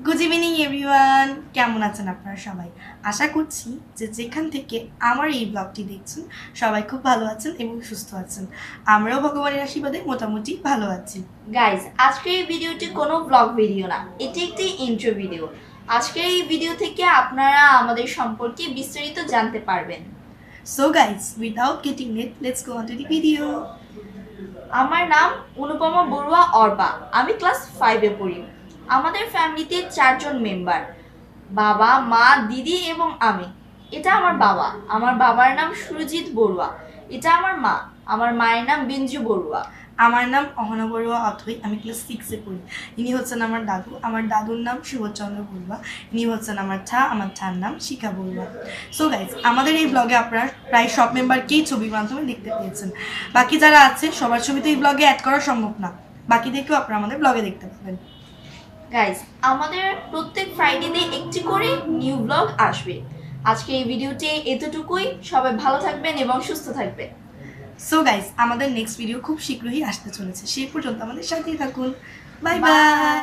Good evening everyone, কেমন আছেন আপনারা সবাই? আশা করছি যে যেখান থেকে আমার এই ব্লগটি দেখছেন সবাই খুব ভালো আছেন এবং সুস্থ আছেন। আমরাও ভগবানের আশীর্বাদে মোটামুটি ভালো আছি। গাইজ, আজকের এই ভিডিওটি কোনো ব্লগ ভিডিও না, এটি একটি ইন্ট্রো ভিডিও। আজকের এই ভিডিও থেকে আপনারা আমাদের সম্পর্কে বিস্তারিত জানতে পারবেন। So guys, without getting late, let's go on to the video. আমার নাম অনুপমা বড়ুয়া অর্বা, আমি ক্লাস 5-এ পড়ি। আমাদের ফ্যামিলিতে 4 জন মেম্বার, বাবা, মা, দিদি এবং আমি। এটা আমার বাবা, আমার বাবার নাম সুরজিৎ বড়ুয়া। এটা আমার মা, আমার মায়ের নাম বিঞ্জু বড়ুয়া। আমার নাম অহনা বড়ুয়া অথই, আমি ক্লাস 6-এ পড়ি। ইনি হচ্ছেন আমার দাদু, আমার দাদুর নাম সুবোধচন্দ্র বড়ুয়া। ইনি হচ্ছেন আমার আমার ঠার নাম শিখা বড়ুয়া। সো গাইজ, আমাদের এই ব্লগে আপনারা প্রায় সব মেম্বারকেই ছবির মাধ্যমে দেখতে পেয়েছেন। বাকি যারা আছে সবার ছবি তো এই ব্লগে অ্যাড করা সম্ভব না, বাকিদেরকেও আপনারা আমাদের ব্লগে দেখতে পাবেন। গাইজ, আমাদের প্রত্যেক ফ্রাইডেতে একটি করে নিউ ব্লগ আসবে। আজকে এই ভিডিওটি এতটুকুই। সবাই ভালো থাকবেন এবং সুস্থ থাকবেন। সো গাইজ, আমাদের নেক্সট ভিডিও খুব শীঘ্রই আসতে চলেছে, সেই পর্যন্ত আমাদের সাথেই থাকুন। Bye Bye. বাই।